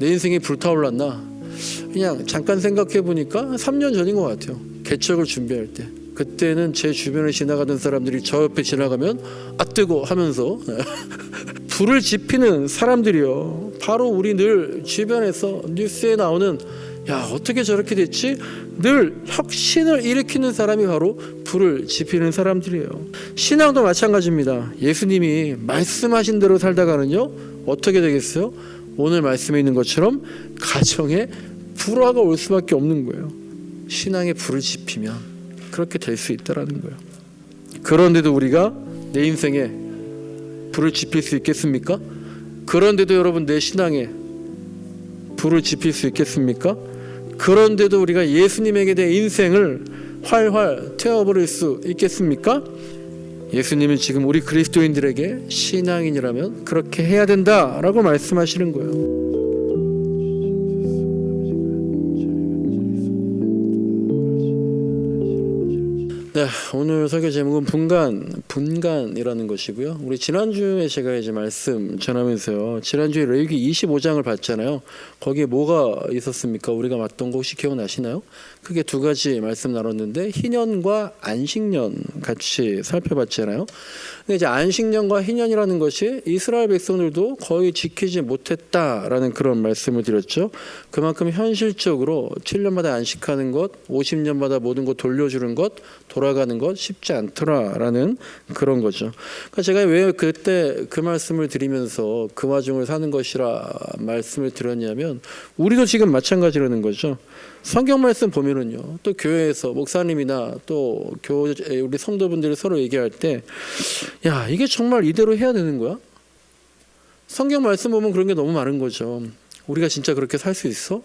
내 인생이 불타올랐나? 그냥 잠깐 생각해 보니까 3년 전인 것 같아요. 개척을 준비할 때. 그때는 제 주변에 지나가던 사람들이 저 옆에 지나가면 아 뜨거 하면서 불을 지피는 사람들이요. 바로 우리 늘 주변에서 뉴스에 나오는 야 어떻게 저렇게 됐지? 늘 혁신을 일으키는 사람이 바로 불을 지피는 사람들이에요. 신앙도 마찬가지입니다. 예수님이 말씀하신 대로 살다가는요 어떻게 되겠어요? 오늘 말씀에 있는 것처럼 가정에 불화가 올 수밖에 없는 거예요. 신앙에 불을 지피면 그렇게 될 수 있다라는 거예요. 그런데도 우리가 내 인생에 불을 지필 수 있겠습니까? 그런데도 여러분 내 신앙에 불을 지필 수 있겠습니까? 그런데도 우리가 예수님에게 내 인생을 활활 태워버릴 수 있겠습니까? 예수님은 지금 우리 그리스도인들에게 신앙인이라면 그렇게 해야 된다라고 말씀하시는 거예요. 네, 오늘 설교 제목은 분간이라는 것이고요. 우리 지난주에 제가 이제 말씀 전하면서요. 지난주에 레위기 25장을 봤잖아요. 거기에 뭐가 있었습니까? 우리가 봤던 거 혹시 기억나시나요? 크게 두 가지 말씀 나눴는데 희년과 안식년 같이 살펴봤잖아요. 근데 이제 안식년과 희년이라는 것이 이스라엘 백성들도 거의 지키지 못했다라는 그런 말씀을 드렸죠. 그만큼 현실적으로 7년마다 안식하는 것, 50년마다 모든 것 돌려주는 것, 돌아가는 것 쉽지 않더라라는 그런 거죠. 그러니까 제가 왜 그때 그 말씀을 드리면서 그 와중을 사는 것이라 말씀을 드렸냐면 우리도 지금 마찬가지라는 거죠. 성경 말씀 보면은요, 또 교회에서 목사님이나 또 우리 성도분들이 서로 얘기할 때, 야 이게 정말 이대로 해야 되는 거야? 성경 말씀 보면 그런 게 너무 많은 거죠. 우리가 진짜 그렇게 살 수 있어?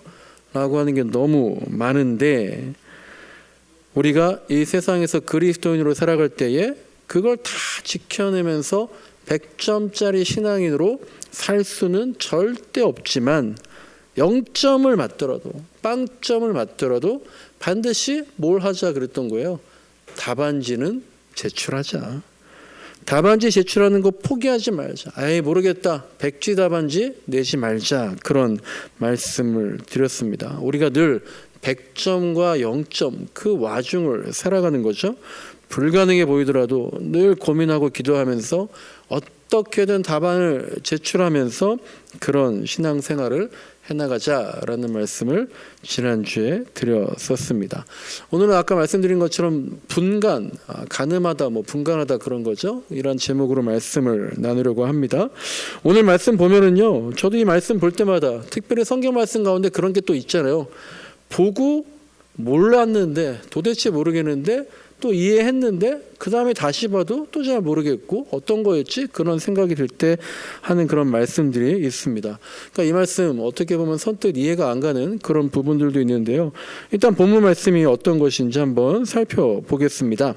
라고 하는 게 너무 많은데 우리가 이 세상에서 그리스도인으로 살아갈 때에 그걸 다 지켜내면서 100점짜리 신앙인으로 살 수는 절대 없지만 0점을 맞더라도 빵점을 맞더라도 반드시 뭘 하자 그랬던 거예요. 답안지는 제출하자. 답안지 제출하는 거 포기하지 말자. 아예 모르겠다. 백지 답안지 내지 말자. 그런 말씀을 드렸습니다. 우리가 늘 100점과 0점 그 와중을 살아가는 거죠. 불가능해 보이더라도 늘 고민하고 기도하면서 어떻게든 답안을 제출하면서 그런 신앙생활을 해나가자라는 말씀을 지난주에 드렸었습니다. 오늘은 아까 말씀드린 것처럼 분간, 가늠하다, 분간하다 그런 거죠. 이런 제목으로 말씀을 나누려고 합니다. 오늘 말씀 보면은요, 저도 이 말씀 볼 때마다 특별히 성경 말씀 가운데 그런 게 또 있잖아요. 보고 몰랐는데 도대체 모르겠는데 또 이해했는데 그 다음에 다시 봐도 또 잘 모르겠고 어떤 거였지? 그런 생각이 들 때 하는 그런 말씀들이 있습니다. 그러니까 이 말씀 어떻게 보면 선뜻 이해가 안 가는 그런 부분들도 있는데요. 일단 본문 말씀이 어떤 것인지 한번 살펴보겠습니다.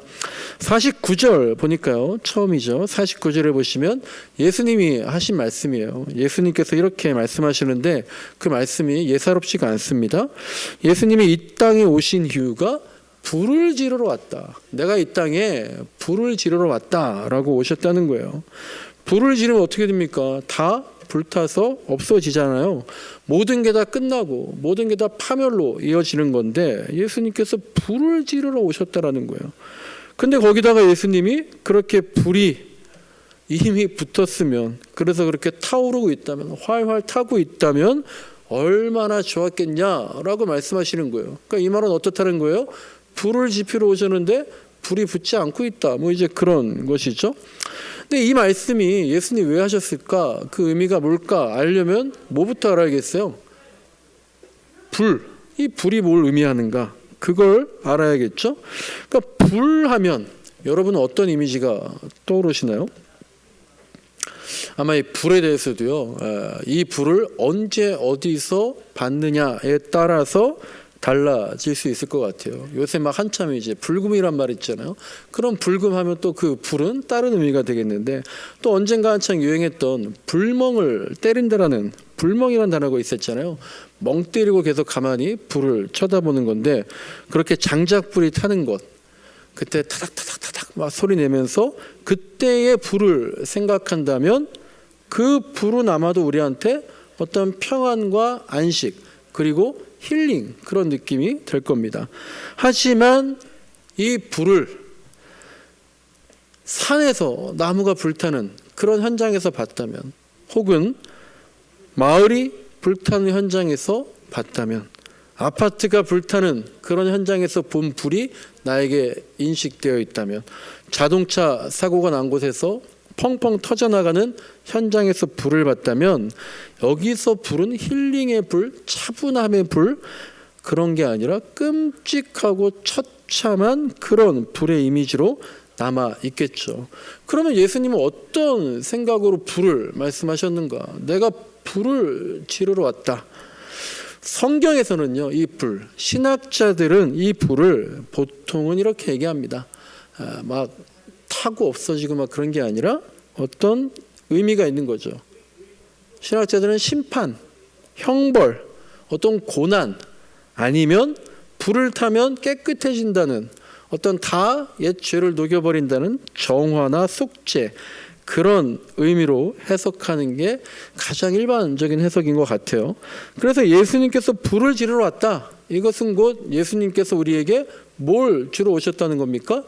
49절 보니까요. 처음이죠. 49절에 보시면 예수님이 하신 말씀이에요. 예수님께서 이렇게 말씀하시는데 그 말씀이 예사롭지가 않습니다. 예수님이 이 땅에 오신 이유가 불을 지르러 왔다. 내가 이 땅에 불을 지르러 왔다라고 오셨다는 거예요. 불을 지르면 어떻게 됩니까? 다 불타서 없어지잖아요. 모든 게 다 끝나고 모든 게 다 파멸로 이어지는 건데 예수님께서 불을 지르러 오셨다라는 거예요. 근데 거기다가 예수님이 그렇게 불이 이미 붙었으면 그래서 그렇게 타오르고 있다면 활활 타고 있다면 얼마나 좋았겠냐라고 말씀하시는 거예요. 그러니까 이 말은 어떻다는 거예요? 불을 지피러 오셨는데 불이 붙지 않고 있다. 이제 그런 것이죠. 근데 이 말씀이 예수님이 왜 하셨을까? 그 의미가 뭘까? 알려면 뭐부터 알아야겠어요? 불. 이 불이 뭘 의미하는가? 그걸 알아야겠죠. 그러니까 불하면 여러분은 어떤 이미지가 떠오르시나요? 아마 이 불에 대해서도요. 이 불을 언제 어디서 받느냐에 따라서 달라질 수 있을 것 같아요. 요새 막 한참 이제 불금이란 말 있잖아요. 그럼 불금하면 또 그 불은 다른 의미가 되겠는데 또 언젠가 한창 유행했던 불멍을 때린다라는 불멍이라는 단어가 있었잖아요. 멍 때리고 계속 가만히 불을 쳐다보는 건데 그렇게 장작불이 타는 것 그때 타닥타닥타닥 막 소리 내면서 그때의 불을 생각한다면 그 불은 아마도 우리한테 어떤 평안과 안식 그리고 힐링 그런 느낌이 될 겁니다. 하지만 이 불을 산에서 나무가 불타는 그런 현장에서 봤다면 혹은 마을이 불타는 현장에서 봤다면 아파트가 불타는 그런 현장에서 본 불이 나에게 인식되어 있다면 자동차 사고가 난 곳에서 펑펑 터져나가는 현장에서 불을 봤다면 여기서 불은 힐링의 불, 차분함의 불 그런 게 아니라 끔찍하고 처참한 그런 불의 이미지로 남아 있겠죠. 그러면 예수님은 어떤 생각으로 불을 말씀하셨는가? 내가 불을 지르러 왔다. 성경에서는요, 이 불, 신학자들은 이 불을 보통은 이렇게 얘기합니다. 막 타고 없어지고 막 그런 게 아니라 어떤 의미가 있는 거죠. 신학자들은 심판, 형벌, 어떤 고난, 아니면 불을 타면 깨끗해진다는 어떤 다 옛 죄를 녹여버린다는 정화나 속죄 그런 의미로 해석하는 게 가장 일반적인 해석인 것 같아요. 그래서 예수님께서 불을 지르러 왔다. 이것은 곧 예수님께서 우리에게 뭘 주러 오셨다는 겁니까?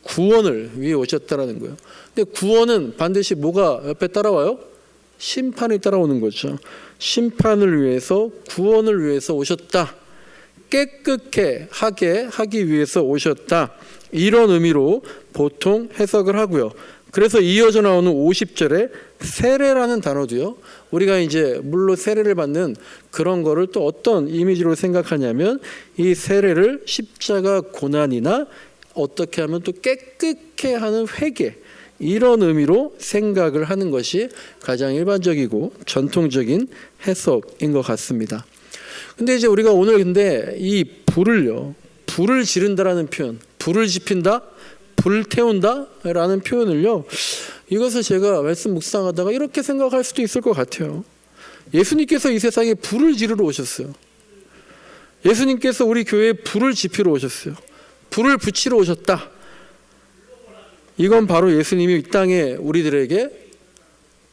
구원을 위해 오셨다라는 거예요. 근데 구원은 반드시 뭐가 옆에 따라와요? 심판이 따라오는 거죠. 심판을 위해서 구원을 위해서 오셨다. 깨끗게 하기 위해서 오셨다. 이런 의미로 보통 해석을 하고요. 그래서 이어져 나오는 50절에 세례라는 단어도요. 우리가 이제 물로 세례를 받는 그런 거를 또 어떤 이미지로 생각하냐면 이 세례를 십자가 고난이나 어떻게 하면 또 깨끗게 하는 회개 이런 의미로 생각을 하는 것이 가장 일반적이고 전통적인 해석인 것 같습니다. 근데 이제 우리가 오늘 근데 이 불을 지른다라는 표현, 불을 지핀다, 불 태운다 라는 표현을요, 이것을 제가 말씀 묵상하다가 이렇게 생각할 수도 있을 것 같아요. 예수님께서 이 세상에 불을 지르러 오셨어요. 예수님께서 우리 교회에 불을 지피러 오셨어요. 불을 붙이러 오셨다. 이건 바로 예수님이 이 땅에 우리들에게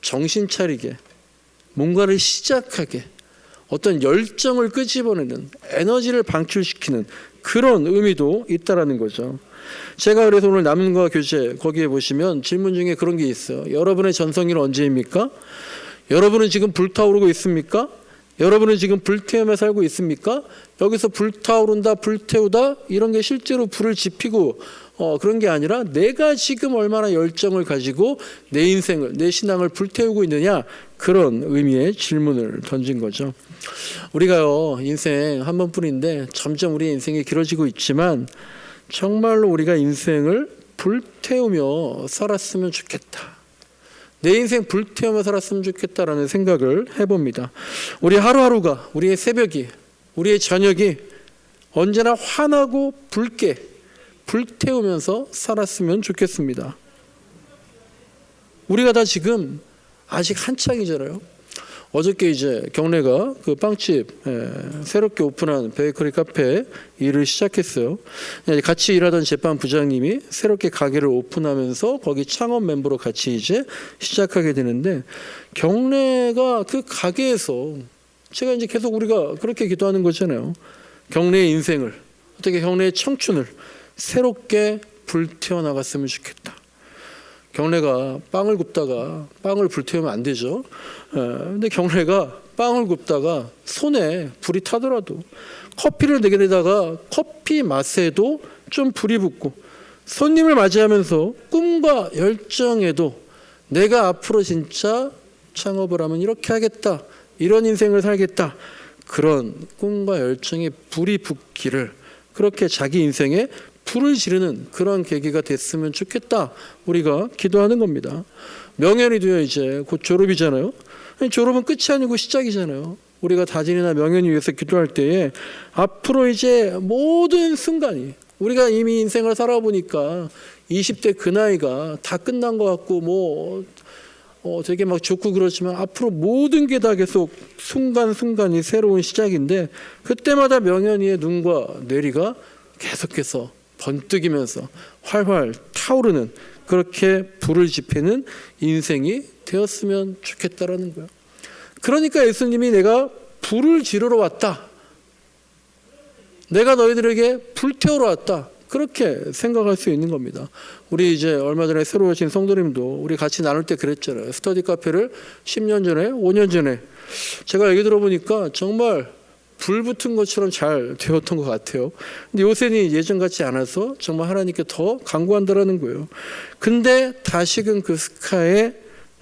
정신 차리게, 뭔가를 시작하게, 어떤 열정을 끄집어내는, 에너지를 방출시키는 그런 의미도 있다라는 거죠. 제가 그래서 오늘 남은과 교제 거기에 보시면 질문 중에 그런 게 있어요. 여러분의 전성기는 언제입니까? 여러분은 지금 불타오르고 있습니까? 여러분은 지금 불태우며 살고 있습니까? 여기서 불타오른다, 불태우다 이런 게 실제로 불을 지피고 그런 게 아니라 내가 지금 얼마나 열정을 가지고 내 인생을, 내 신앙을 불태우고 있느냐 그런 의미의 질문을 던진 거죠. 우리가요 인생 한 번뿐인데 점점 우리의 인생이 길어지고 있지만 정말로 우리가 인생을 불태우며 살았으면 좋겠다. 내 인생 불태우며 살았으면 좋겠다라는 생각을 해봅니다. 우리 하루하루가, 우리의 새벽이, 우리의 저녁이 언제나 환하고 붉게 불태우면서 살았으면 좋겠습니다. 우리가 다 지금 아직 한창이잖아요. 어저께 이제 경례가 그 빵집 새롭게 오픈한 베이커리 카페 일을 시작했어요. 같이 일하던 제빵 부장님이 새롭게 가게를 오픈하면서 거기 창업 멤버로 같이 이제 시작하게 되는데 경례가 그 가게에서 제가 이제 계속 우리가 그렇게 기도하는 거잖아요. 경례의 인생을 어떻게 경례의 청춘을 새롭게 불태워 나갔으면 좋겠다. 경례가 빵을 굽다가 빵을 불태우면 안 되죠. 근데 경례가 빵을 굽다가 손에 불이 타더라도 커피를 내게다가 커피 맛에도 좀 불이 붙고 손님을 맞이하면서 꿈과 열정에도 내가 앞으로 진짜 창업을 하면 이렇게 하겠다. 이런 인생을 살겠다. 그런 꿈과 열정에 불이 붙기를 그렇게 자기 인생에 불을 지르는 그런 계기가 됐으면 좋겠다. 우리가 기도하는 겁니다. 명연이도요 이제 곧 졸업이잖아요. 졸업은 끝이 아니고 시작이잖아요. 우리가 다진이나 명연이 위해서 기도할 때에 앞으로 이제 모든 순간이 우리가 이미 인생을 살아보니까 20대 그 나이가 다 끝난 것 같고 뭐 되게 막 좋고 그렇지만 앞으로 모든 게 다 계속 순간순간이 새로운 시작인데 그때마다 명연이의 눈과 뇌리가 계속해서 번뜩이면서 활활 타오르는 그렇게 불을 지피는 인생이 되었으면 좋겠다라는 거예요. 그러니까 예수님이 내가 불을 지르러 왔다, 내가 너희들에게 불태우러 왔다, 그렇게 생각할 수 있는 겁니다. 우리 이제 얼마 전에 새로 오신 성도님도 우리 같이 나눌 때 그랬잖아요. 스터디 카페를 10년 전에 5년 전에 제가 얘기 들어보니까 정말 불 붙은 것처럼 잘 되었던 것 같아요. 근데 요새는 예전 같지 않아서 정말 하나님께 더 간구한다라는 거예요. 근데 다시금 그 스카에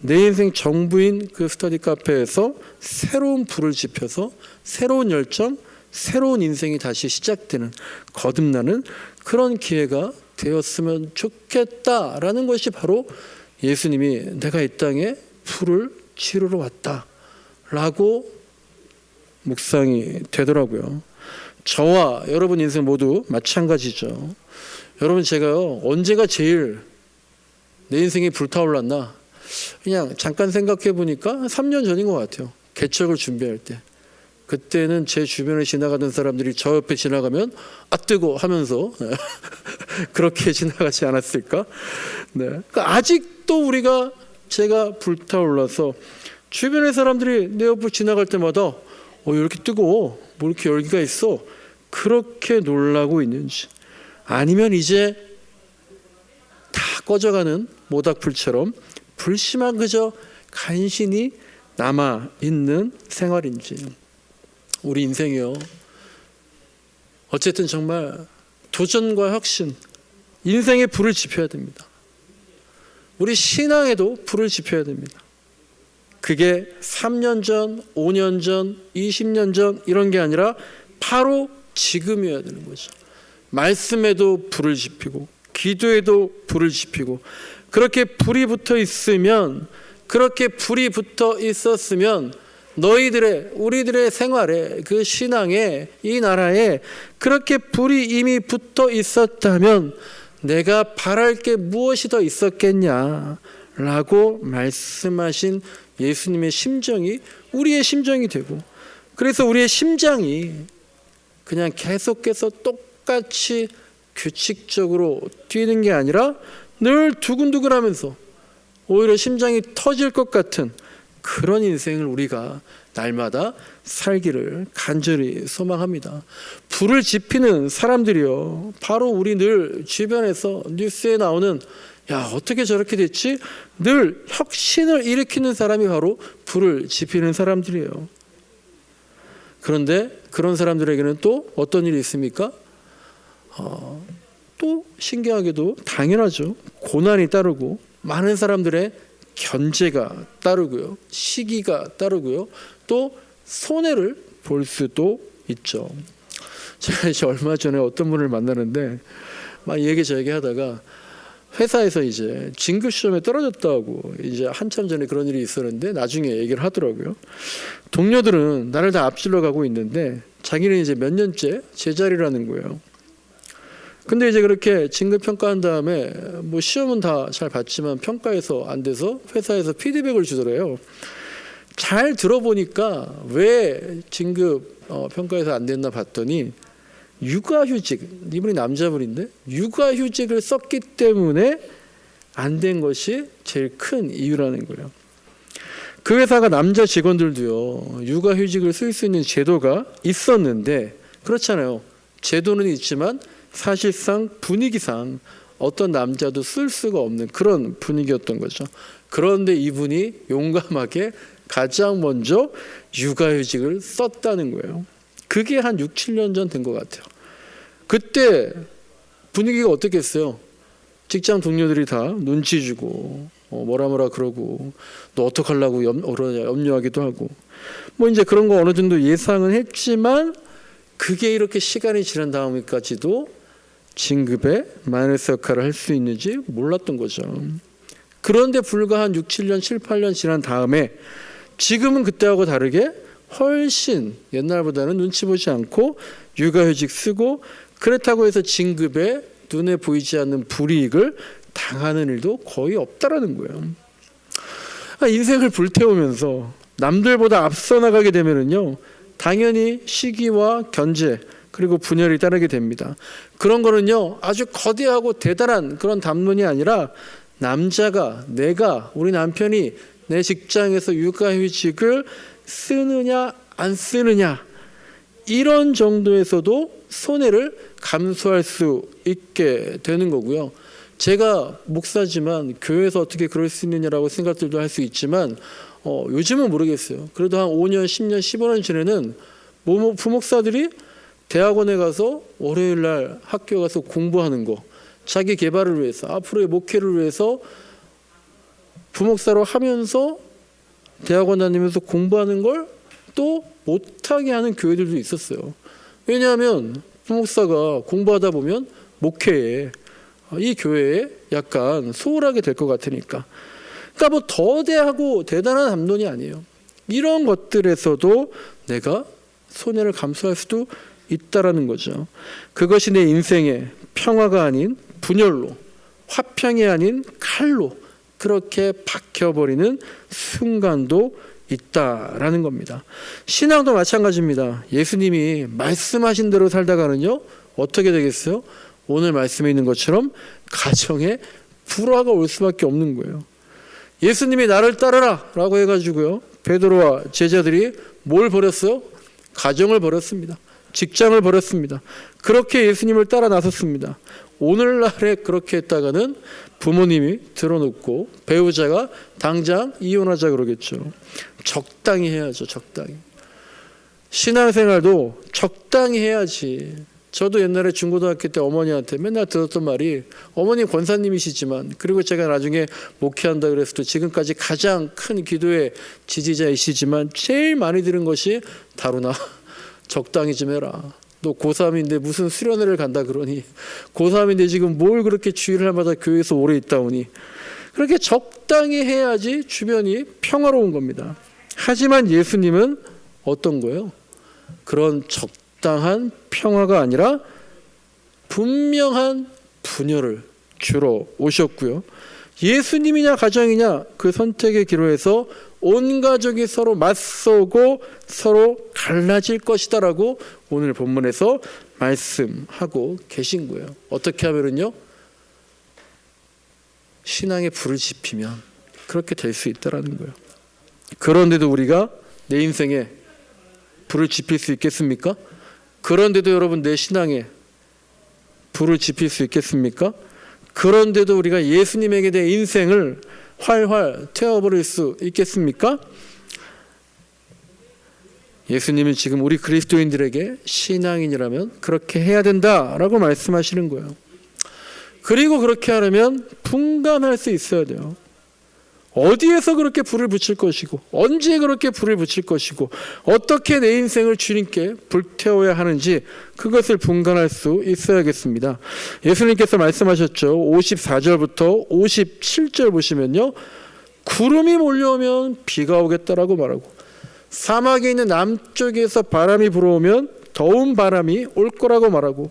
내 인생 전부인 그 스터디 카페에서 새로운 불을 지펴서 새로운 열정, 새로운 인생이 다시 시작되는, 거듭나는 그런 기회가 되었으면 좋겠다라는 것이 바로 예수님이 내가 이 땅에 불을 지르러 왔다라고 묵상이 되더라고요. 저와 여러분 인생 모두 마찬가지죠. 여러분, 제가요, 언제가 제일 내 인생이 불타올랐나? 그냥 잠깐 생각해 보니까 3년 전인 것 같아요. 개척을 준비할 때. 그때는 제 주변에 지나가던 사람들이 저 옆에 지나가면 아 뜨고 하면서 그렇게 지나가지 않았을까? 네. 그러니까 아직도 제가 불타올라서 주변의 사람들이 내 옆을 지나갈 때마다 이렇게 뜨거워, 뭐 이렇게 열기가 있어, 그렇게 놀라고 있는지, 아니면 이제 다 꺼져가는 모닥불처럼 불씨만 그저 간신히 남아있는 생활인지. 우리 인생이요, 어쨌든 정말 도전과 혁신, 인생에 불을 지펴야 됩니다. 우리 신앙에도 불을 지펴야 됩니다. 그게 3년 전, 5년 전, 20년 전 이런 게 아니라 바로 지금이어야 되는 거죠. 말씀에도 불을 지피고 기도에도 불을 지피고, 그렇게 불이 붙어 있으면, 그렇게 불이 붙어 있었으면 우리들의 생활에, 그 신앙에, 이 나라에 그렇게 불이 이미 붙어 있었다면 내가 바랄 게 무엇이 더 있었겠냐라고 말씀하신 예수님의 심정이 우리의 심정이 되고, 그래서 우리의 심장이 그냥 계속해서 똑같이 규칙적으로 뛰는 게 아니라 늘 두근두근하면서 오히려 심장이 터질 것 같은 그런 인생을 우리가 날마다 살기를 간절히 소망합니다. 불을 지피는 사람들이요, 바로 우리 늘 주변에서 뉴스에 나오는 야 어떻게 저렇게 됐지? 늘 혁신을 일으키는 사람이 바로 불을 지피는 사람들이에요. 그런데 그런 사람들에게는 또 어떤 일이 있습니까? 또 신기하게도 당연하죠. 고난이 따르고 많은 사람들의 견제가 따르고요, 시기가 따르고요, 또 손해를 볼 수도 있죠. 제가 이제 얼마 전에 어떤 분을 만나는데 막 얘기 하다가 회사에서 이제 진급 시험에 떨어졌다고, 이제 한참 전에 그런 일이 있었는데 나중에 얘기를 하더라고요. 동료들은 나를 다 앞질러 가고 있는데 자기는 이제 몇 년째 제자리라는 거예요. 근데 이제 그렇게 진급 평가한 다음에 뭐 시험은 다 잘 봤지만 평가에서 안 돼서 회사에서 피드백을 주더래요. 잘 들어보니까 왜 진급 평가에서 안 됐나 봤더니 육아휴직, 이분이 남자분인데 육아휴직을 썼기 때문에 안 된 것이 제일 큰 이유라는 거예요. 그 회사가 남자 직원들도요, 육아휴직을 쓸 수 있는 제도가 있었는데, 그렇잖아요. 제도는 있지만 사실상 분위기상 어떤 남자도 쓸 수가 없는 그런 분위기였던 거죠. 그런데 이분이 용감하게 가장 먼저 육아휴직을 썼다는 거예요. 그게 한 6, 7년 전 된 것 같아요. 그때 분위기가 어떻겠어요? 직장 동료들이 다 눈치 주고 뭐라 그러고 너 어떡하려고 염려하기도 하고, 뭐 이제 그런 거 어느 정도 예상은 했지만 그게 이렇게 시간이 지난 다음까지도 진급에 마이너스 역할을 할 수 있는지 몰랐던 거죠. 그런데 불과 한 6, 7년, 7, 8년 지난 다음에 지금은 그때하고 다르게 훨씬 옛날보다는 눈치 보지 않고 육아휴직 쓰고, 그렇다고 해서 진급에 눈에 보이지 않는 불이익을 당하는 일도 거의 없다라는 거예요. 인생을 불태우면서 남들보다 앞서 나가게 되면은요, 당연히 시기와 견제 그리고 분열이 따르게 됩니다. 그런 거는요, 아주 거대하고 대단한 그런 담론이 아니라 우리 남편이 내 직장에서 육아휴직을 쓰느냐 안 쓰느냐 이런 정도에서도 손해를 감수할 수 있게 되는 거고요. 제가 목사지만 교회에서 어떻게 그럴 수 있느냐라고 생각들도 할 수 있지만 요즘은 모르겠어요. 그래도 한 5년, 10년, 15년 전에는 부목사들이 대학원에 가서 월요일 날 학교에 가서 공부하는 거, 자기 개발을 위해서, 앞으로의 목회를 위해서 부목사로 하면서 대학원 다니면서 공부하는 걸 또 못하게 하는 교회들도 있었어요. 왜냐하면 부목사가 공부하다 보면 목회에 이 교회에 약간 소홀하게 될 것 같으니까. 그러니까 뭐 더대하고 대단한 담론이 아니에요. 이런 것들에서도 내가 손해를 감수할 수도 있다라는 거죠. 그것이 내 인생의 평화가 아닌 분열로, 화평이 아닌 칼로 그렇게 박혀버리는 순간도 있다라는 겁니다. 신앙도 마찬가지입니다. 예수님이 말씀하신 대로 살다가는요 어떻게 되겠어요? 오늘 말씀에 있는 것처럼 가정에 불화가 올 수밖에 없는 거예요. 예수님이 나를 따르라 라고 해가지고요 베드로와 제자들이 뭘 버렸어요? 가정을 버렸습니다. 직장을 버렸습니다. 그렇게 예수님을 따라 나섰습니다. 오늘날에 그렇게 했다가는 부모님이 들어놓고 배우자가 당장 이혼하자 그러겠죠. 적당히 해야죠. 적당히. 신앙생활도 적당히 해야지. 저도 옛날에 중고등학교 때 어머니한테 맨날 들었던 말이, 어머니 권사님이시지만 그리고 제가 나중에 목회한다 그랬을 때 지금까지 가장 큰 기도의 지지자이시지만 제일 많이 들은 것이 다루나 적당히 좀 해라. 너 고3인데 무슨 수련회를 간다 그러니, 고3인데 지금 뭘 그렇게 주일날마다 교회에서 오래 있다 오니. 그렇게 적당히 해야지 주변이 평화로운 겁니다. 하지만 예수님은 어떤 거예요? 그런 적당한 평화가 아니라 분명한 분열을 주러 오셨고요. 예수님이냐 가정이냐 그 선택의 기로에서 온 가족이 서로 맞서고 서로 갈라질 것이다라고 오늘 본문에서 말씀하고 계신 거예요. 어떻게 하면요? 신앙에 불을 지피면 그렇게 될 수 있다라는 거예요. 그런데도 우리가 내 인생에 불을 지필 수 있겠습니까? 그런데도 여러분 내 신앙에 불을 지필 수 있겠습니까? 그런데도 우리가 예수님에게 내 인생을 활활 태워버릴 수 있겠습니까? 예수님은 지금 우리 그리스도인들에게 신앙인이라면 그렇게 해야 된다라고 말씀하시는 거예요. 그리고 그렇게 하려면 분간할 수 있어야 돼요. 어디에서 그렇게 불을 붙일 것이고 언제 그렇게 불을 붙일 것이고 어떻게 내 인생을 주님께 불태워야 하는지 그것을 분간할 수 있어야겠습니다. 예수님께서 말씀하셨죠. 54절부터 57절 보시면요, 구름이 몰려오면 비가 오겠다라고 말하고, 사막에 있는 남쪽에서 바람이 불어오면 더운 바람이 올 거라고 말하고,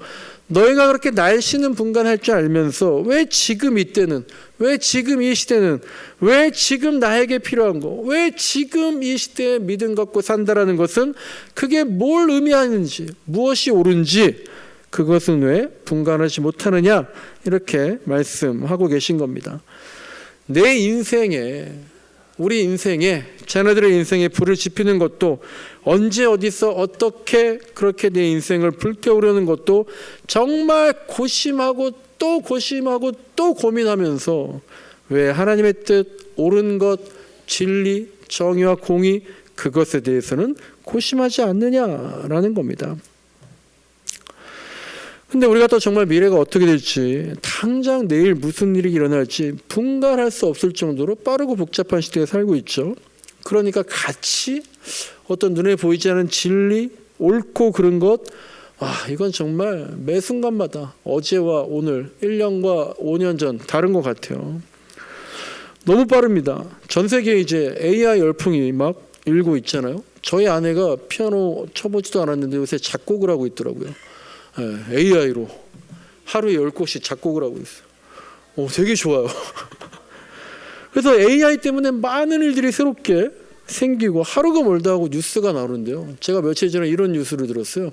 너희가 그렇게 날씨는 분간할 줄 알면서 왜 지금 이때는, 왜 지금 이 시대는, 왜 지금 나에게 필요한 거, 왜 지금 이 시대에 믿음 갖고 산다라는 것은 그게 뭘 의미하는지, 무엇이 옳은지 그것은 왜 분간하지 못하느냐, 이렇게 말씀하고 계신 겁니다. 내 인생에, 우리 인생에, 자녀들의 인생에 불을 지피는 것도, 언제 어디서 어떻게 그렇게 내 인생을 불태우려는 것도 정말 고심하고 또 고심하고 또 고민하면서 왜 하나님의 뜻, 옳은 것, 진리, 정의와 공의 그것에 대해서는 고심하지 않느냐라는 겁니다. 근데 우리가 또 정말 미래가 어떻게 될지, 당장 내일 무슨 일이 일어날지 분간할 수 없을 정도로 빠르고 복잡한 시대에 살고 있죠. 그러니까 같이 어떤 눈에 보이지 않는 진리, 옳고 그른 것, 이건 정말 매 순간마다 어제와 오늘, 1년과 5년 전 다른 것 같아요. 너무 빠릅니다. 전 세계에 이제 AI 열풍이 막 일고 있잖아요. 저희 아내가 피아노 쳐보지도 않았는데 요새 작곡을 하고 있더라고요. AI로 하루에 10곡씩 작곡을 하고 있어요. 되게 좋아요. 그래서 AI 때문에 많은 일들이 새롭게 생기고 하루가 멀다 하고 뉴스가 나오는데요. 제가 며칠 전에 이런 뉴스를 들었어요.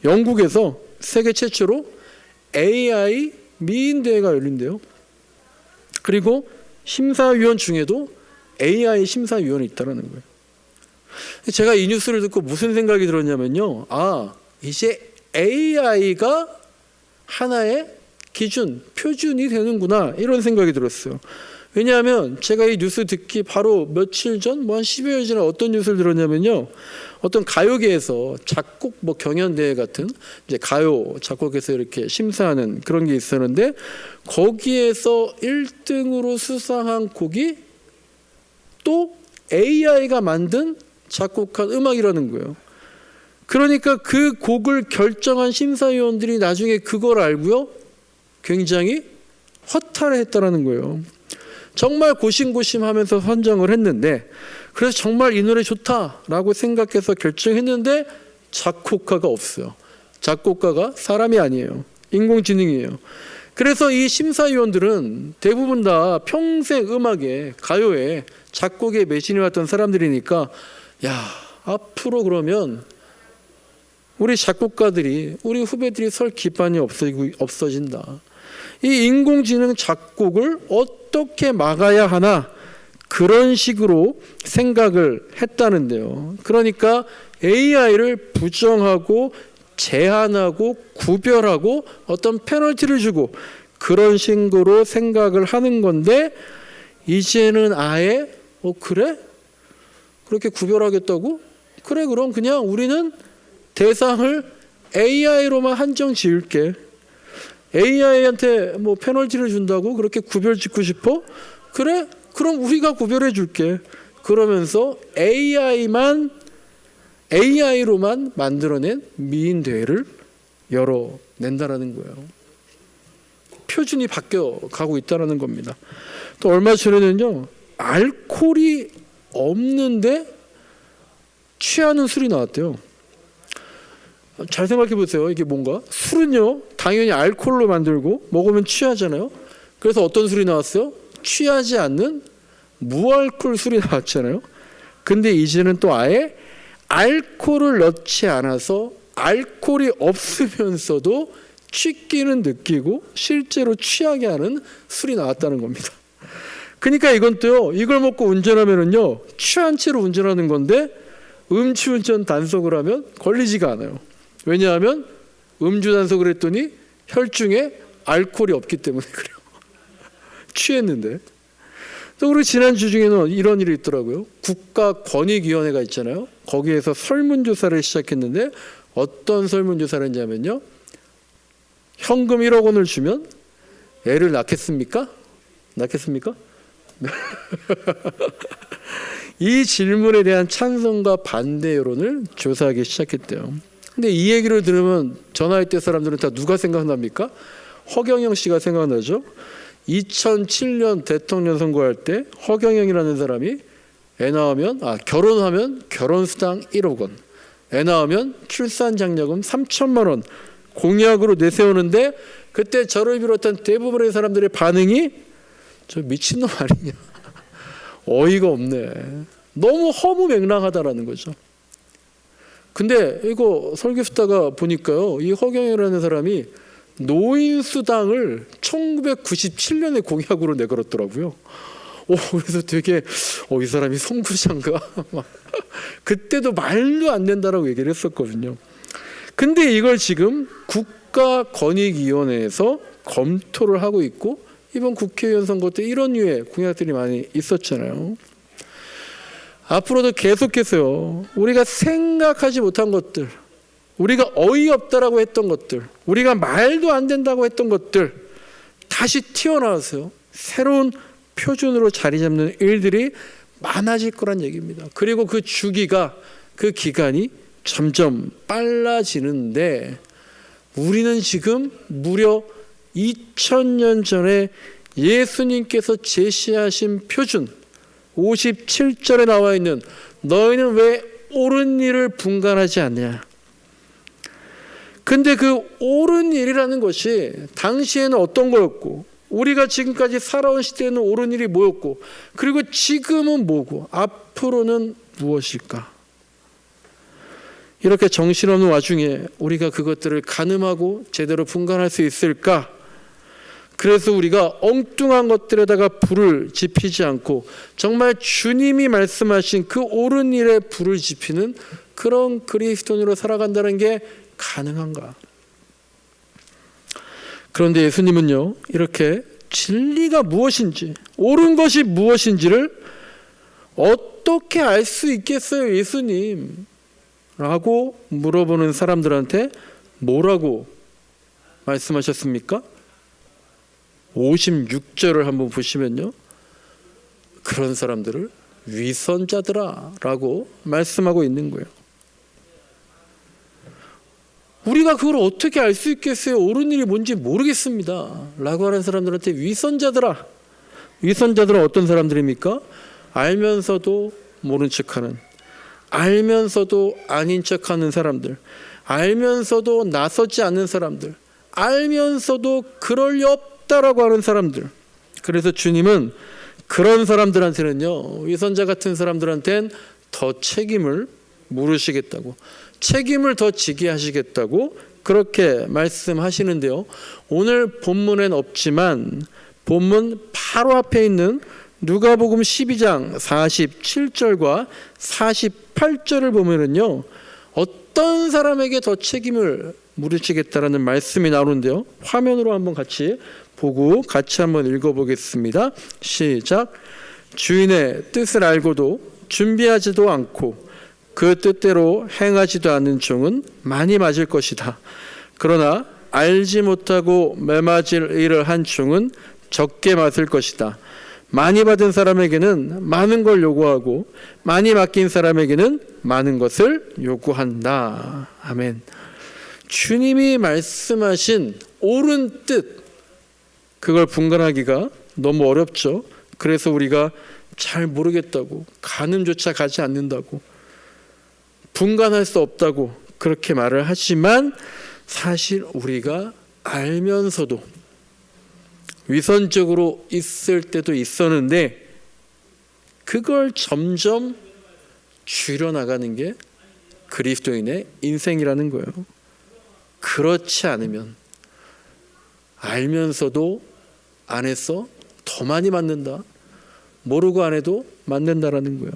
영국에서 세계 최초로 AI 미인대회가 열린대요. 그리고 심사위원 중에도 AI 심사위원이 있다는 거예요. 제가 이 뉴스를 듣고 무슨 생각이 들었냐면요. 이제 AI가 하나의 기준, 표준이 되는구나, 이런 생각이 들었어요. 왜냐하면 제가 이 뉴스 듣기 바로 며칠 전, 한 10여일 전에 어떤 뉴스를 들었냐면요. 어떤 가요계에서 작곡 경연대회 같은 이제 가요 작곡에서 이렇게 심사하는 그런 게 있었는데, 거기에서 1등으로 수상한 곡이 또 AI가 만든 작곡한 음악이라는 거예요. 그러니까 그 곡을 결정한 심사위원들이 나중에 그걸 알고요, 굉장히 허탈해 했다라는 거예요. 정말 고심고심하면서 선정을 했는데, 그래서 정말 이 노래 좋다라고 생각해서 결정했는데 작곡가가 없어요. 작곡가가 사람이 아니에요. 인공지능이에요. 그래서 이 심사위원들은 대부분 다 평생 음악에, 가요에, 작곡에 매진해 왔던 사람들이니까, 앞으로 그러면 우리 작곡가들이, 우리 후배들이 설 기반이 없어진다. 이 인공지능 작곡을 어떻게 막아야 하나, 그런 식으로 생각을 했다는데요. 그러니까 AI를 부정하고 제한하고 구별하고 어떤 페널티를 주고 그런 식으로 생각을 하는 건데, 이제는 아예 그래? 그렇게 구별하겠다고? 그래, 그럼 그냥 우리는 대상을 AI로만 한정 지을게. AI한테 페널티를 준다고 그렇게 구별 짓고 싶어? 그래? 그럼 우리가 구별해 줄게. 그러면서 AI로만 만들어낸 미인 대회를 열어낸다라는 거예요. 표준이 바뀌어 가고 있다는 겁니다. 또 얼마 전에는요, 알코올이 없는데 취하는 술이 나왔대요. 잘 생각해 보세요. 이게 뭔가? 술은요, 당연히 알코올로 만들고 먹으면 취하잖아요. 그래서 어떤 술이 나왔어요? 취하지 않는 무알콜 술이 나왔잖아요. 근데 이제는 또 아예 알코올을 넣지 않아서 알코올이 없으면서도 취기는 느끼고 실제로 취하게 하는 술이 나왔다는 겁니다. 그러니까 이건 또요, 이걸 먹고 운전하면은요, 취한 채로 운전하는 건데 음주운전 단속을 하면 걸리지가 않아요. 왜냐하면 음주 단속을 했더니 혈중에 알코올이 없기 때문에 그래요. 취했는데. 또 우리 지난주 중에는 이런 일이 있더라고요. 국가권익위원회가 있잖아요. 거기에서 설문조사를 시작했는데, 어떤 설문조사를 했냐면요, 현금 1억 원을 주면 애를 낳겠습니까? 낳겠습니까? 이 질문에 대한 찬성과 반대 여론을 조사하기 시작했대요. 근데 이 얘기를 들으면 전화할 때 사람들은 다 누가 생각납니까? 허경영 씨가 생각나죠. 2007년 대통령 선거할 때 허경영이라는 사람이 결혼하면 결혼수당 1억 원, 애 낳으면 출산장려금 3천만 원 공약으로 내세우는데, 그때 저를 비롯한 대부분의 사람들의 반응이 저 미친놈 아니냐, 어이가 없네, 너무 허무맹랑하다라는 거죠. 근데 이거 설교 듣다가 보니까요, 이 허경영이라는 사람이 노인수당을 1997년에 공약으로 내걸었더라고요. 그래서 되게 이 사람이 선구자인가 그때도 말도 안 된다라고 얘기를 했었거든요. 근데 이걸 지금 국가권익위원회에서 검토를 하고 있고, 이번 국회의원 선거 때 이런 류의 공약들이 많이 있었잖아요. 앞으로도 계속해서요, 우리가 생각하지 못한 것들, 우리가 어이없다라고 했던 것들, 우리가 말도 안 된다고 했던 것들 다시 튀어나와서요, 새로운 표준으로 자리 잡는 일들이 많아질 거란 얘기입니다. 그리고 그 주기가, 그 기간이 점점 빨라지는데, 우리는 지금 무려 2000년 전에 예수님께서 제시하신 표준 57절에 나와 있는 너희는 왜 옳은 일을 분간하지 않냐. 근데 그 옳은 일이라는 것이 당시에는 어떤 거였고, 우리가 지금까지 살아온 시대에는 옳은 일이 뭐였고, 그리고 지금은 뭐고, 앞으로는 무엇일까? 이렇게 정신없는 와중에 우리가 그것들을 가늠하고 제대로 분간할 수 있을까? 그래서 우리가 엉뚱한 것들에다가 불을 지피지 않고 정말 주님이 말씀하신 그 옳은 일에 불을 지피는 그런 그리스도인으로 살아간다는 게 가능한가? 그런데 예수님은요, 이렇게 진리가 무엇인지, 옳은 것이 무엇인지를 어떻게 알 수 있겠어요, 예수님? 라고 물어보는 사람들한테 뭐라고 말씀하셨습니까? 56절을 한번 보시면요, 그런 사람들을 위선자들아 라고 말씀하고 있는 거예요. 우리가 그걸 어떻게 알 수 있겠어요? 옳은 일이 뭔지 모르겠습니다 라고 하는 사람들한테 위선자들아. 위선자들은 어떤 사람들입니까? 알면서도 모른 척하는, 알면서도 아닌 척하는 사람들, 알면서도 나서지 않는 사람들, 알면서도 그럴 리 없다라고 하는 사람들. 그래서 주님은 그런 사람들한테는요, 위선자 같은 사람들한테는 더 책임을 물으시겠다고, 책임을 더 지게 하시겠다고 그렇게 말씀하시는데요, 오늘 본문엔 없지만 본문 바로 앞에 있는 누가복음 12장 47절과 48절을 보면은요, 어떤 사람에게 더 책임을 물으시겠다라는 말씀이 나오는데요, 화면으로 한번 같이 보고 같이 한번 읽어보겠습니다. 시작. 주인의 뜻을 알고도 준비하지도 않고 그 뜻대로 행하지도 않는 종은 많이 맞을 것이다. 그러나 알지 못하고 매맞을 일을 한 종은 적게 맞을 것이다. 많이 받은 사람에게는 많은 걸 요구하고 많이 맡긴 사람에게는 많은 것을 요구한다. 아멘. 주님이 말씀하신 옳은 뜻, 그걸 분간하기가 너무 어렵죠. 그래서 우리가 잘 모르겠다고, 가늠조차 가지 않는다고, 분간할 수 없다고 그렇게 말을 하지만, 사실 우리가 알면서도 위선적으로 있을 때도 있었는데 그걸 점점 줄여나가는 게 그리스도인의 인생이라는 거예요. 그렇지 않으면 알면서도 안 해서 더 많이 맞는다, 모르고 안 해도 맞는다라는 거예요.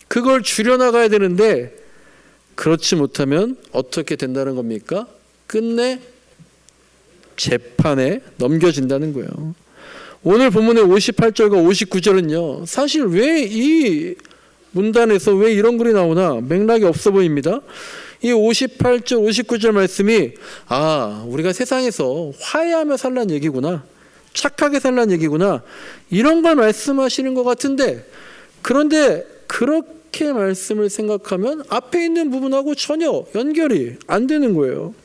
그걸 줄여나가야 되는데 그렇지 못하면 어떻게 된다는 겁니까? 끝내 재판에 넘겨진다는 거예요. 오늘 본문의 58절과 59절은요, 사실 왜 이 문단에서 왜 이런 글이 나오나 맥락이 없어 보입니다. 이 58절, 59절 말씀이 우리가 세상에서 화해하며 살란 얘기구나, 착하게 살란 얘기구나, 이런 걸 말씀하시는 것 같은데, 그런데 그렇게 말씀을 생각하면 앞에 있는 부분하고 전혀 연결이 안 되는 거예요.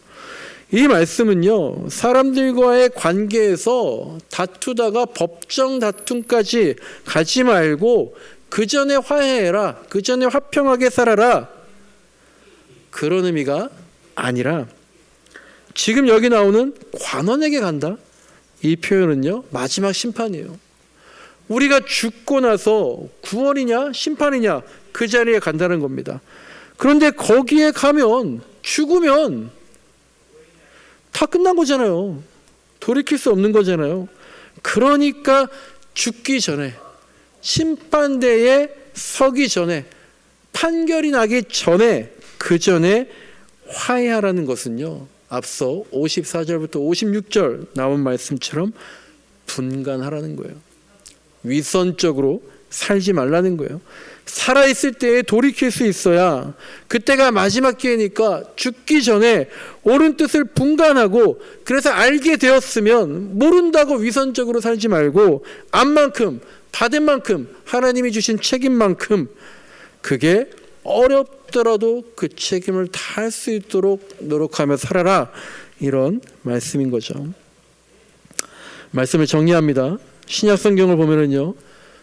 이 말씀은요, 사람들과의 관계에서 다투다가 법정 다툼까지 가지 말고 그 전에 화해해라, 그 전에 화평하게 살아라, 그런 의미가 아니라 지금 여기 나오는 관원에게 간다, 이 표현은요, 마지막 심판이에요. 우리가 죽고 나서 구원이냐 심판이냐 그 자리에 간다는 겁니다. 그런데 거기에 가면, 죽으면 다 끝난 거잖아요. 돌이킬 수 없는 거잖아요. 그러니까 죽기 전에, 심판대에 서기 전에, 판결이 나기 전에, 그 전에 화해하라는 것은요, 앞서 54절부터 56절 나온 말씀처럼 분간하라는 거예요. 위선적으로 살지 말라는 거예요. 살아있을 때에 돌이킬 수 있어야, 그때가 마지막 기회니까 죽기 전에 옳은 뜻을 분간하고, 그래서 알게 되었으면 모른다고 위선적으로 살지 말고 안 만큼, 받은 만큼, 하나님이 주신 책임만큼, 그게 어렵더라도 그 책임을 다할 수 있도록 노력하며 살아라, 이런 말씀인 거죠. 말씀을 정리합니다. 신약 성경을 보면은요,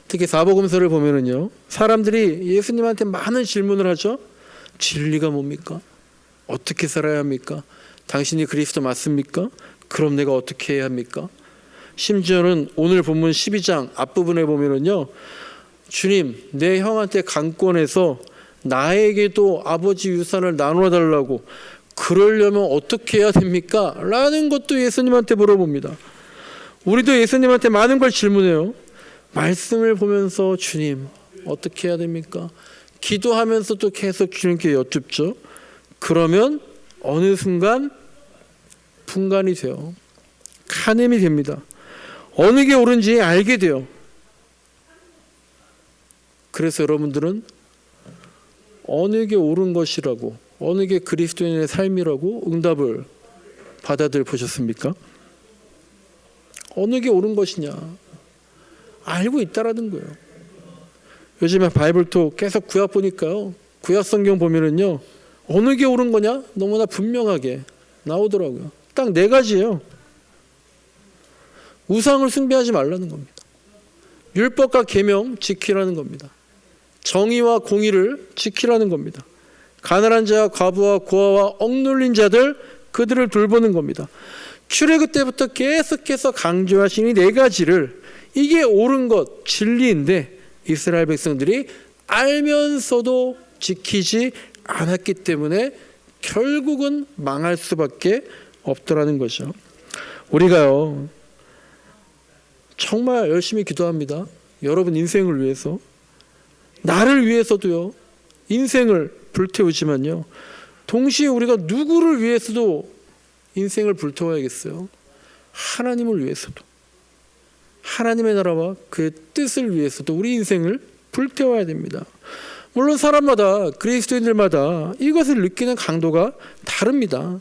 특히 사복음서를 보면은요, 사람들이 예수님한테 많은 질문을 하죠. 진리가 뭡니까? 어떻게 살아야 합니까? 당신이 그리스도 맞습니까? 그럼 내가 어떻게 해야 합니까? 심지어는 오늘 본문 12장 앞부분에 보면은요, 주님, 내 형한테 강권해서 나에게도 아버지 유산을 나눠 달라고, 그러려면 어떻게 해야 됩니까? 라는 것도 예수님한테 물어봅니다. 우리도 예수님한테 많은 걸 질문해요. 말씀을 보면서 주님 어떻게 해야 됩니까? 기도하면서도 계속 주님께 여쭙죠. 그러면 어느 순간 분간이 돼요. 카넴이 됩니다. 어느 게 옳은지 알게 돼요. 그래서 여러분들은 어느 게 옳은 것이라고, 어느 게 그리스도인의 삶이라고 응답을 받아들 보셨습니까? 어느 게 옳은 것이냐 알고 있다라는 거예요. 요즘에 바이블톡 계속 구약 보니까요, 구약 성경 보면은요, 어느 게 옳은 거냐 너무나 분명하게 나오더라고요. 딱 4가지예요. 우상을 숭배하지 말라는 겁니다. 율법과 계명 지키라는 겁니다. 정의와 공의를 지키라는 겁니다. 가난한 자와 과부와 고아와 억눌린 자들 그들을 돌보는 겁니다. 출애굽 때부터 계속해서 강조하신 이 4가지를, 이게 옳은 것, 진리인데 이스라엘 백성들이 알면서도 지키지 않았기 때문에 결국은 망할 수밖에 없더라는 거죠. 우리가요 정말 열심히 기도합니다. 여러분 인생을 위해서, 나를 위해서도요 인생을 불태우지만요, 동시에 우리가 누구를 위해서도 인생을 불태워야겠어요? 하나님을 위해서도, 하나님의 나라와 그의 뜻을 위해서도 우리 인생을 불태워야 됩니다. 물론 사람마다, 그리스도인들마다 이것을 느끼는 강도가 다릅니다.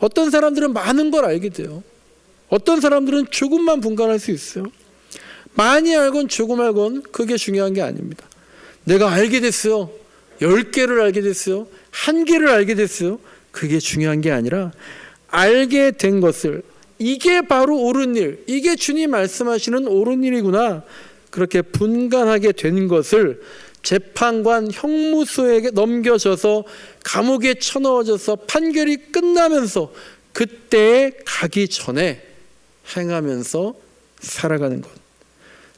어떤 사람들은 많은 걸 알게 돼요. 어떤 사람들은 조금만 분간할 수 있어요. 많이 알건 조금 알건 그게 중요한 게 아닙니다. 내가 알게 됐어요. 10개를 알게 됐어요. 1개를 알게 됐어요. 그게 중요한 게 아니라 알게 된 것을, 이게 바로 옳은 일, 이게 주님 말씀하시는 옳은 일이구나, 그렇게 분간하게 된 것을 재판관 형무소에게 넘겨져서 감옥에 쳐넣어져서 판결이 끝나면서 그때에 가기 전에 행하면서 살아가는 것,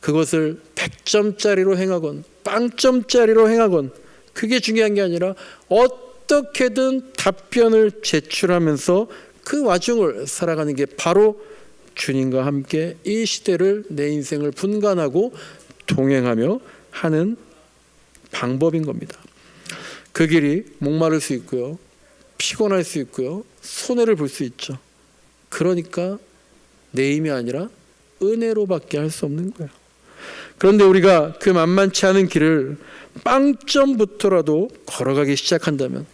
그것을 100점짜리로 행하건 빵점짜리로 행하건 그게 중요한 게 아니라 어떻게든 답변을 제출하면서 그 와중을 살아가는 게 바로 주님과 함께 이 시대를, 내 인생을 분간하고 동행하며 하는 방법인 겁니다. 그 길이 목마를 수 있고요, 피곤할 수 있고요, 손해를 볼 수 있죠. 그러니까 내 힘이 아니라 은혜로밖에 할 수 없는 거예요. 그런데 우리가 그 만만치 않은 길을 빵점부터라도 걸어가기 시작한다면,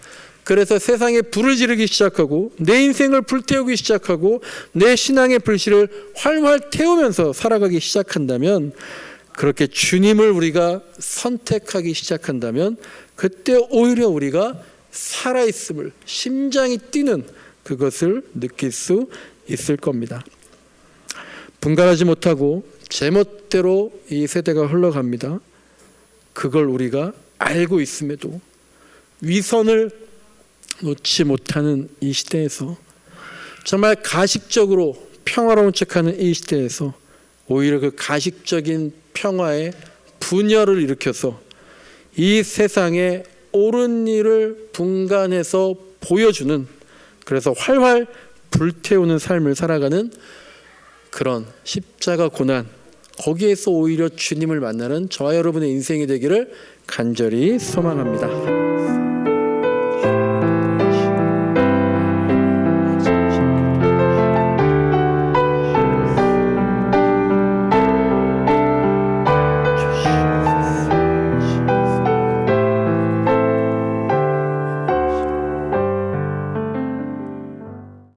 그래서 세상에 불을 지르기 시작하고 내 인생을 불태우기 시작하고 내 신앙의 불씨를 활활 태우면서 살아가기 시작한다면, 그렇게 주님을 우리가 선택하기 시작한다면, 그때 오히려 우리가 살아있음을, 심장이 뛰는 그것을 느낄 수 있을 겁니다. 분간하지 못하고 제멋대로 이 세대가 흘러갑니다. 그걸 우리가 알고 있음에도 위선을 놓지 못하는 이 시대에서, 정말 가식적으로 평화로운 척하는 이 시대에서 오히려 그 가식적인 평화에 분열을 일으켜서 이 세상에 옳은 일을 분간해서 보여주는, 그래서 활활 불태우는 삶을 살아가는 그런 십자가 고난, 거기에서 오히려 주님을 만나는 저와 여러분의 인생이 되기를 간절히 소망합니다.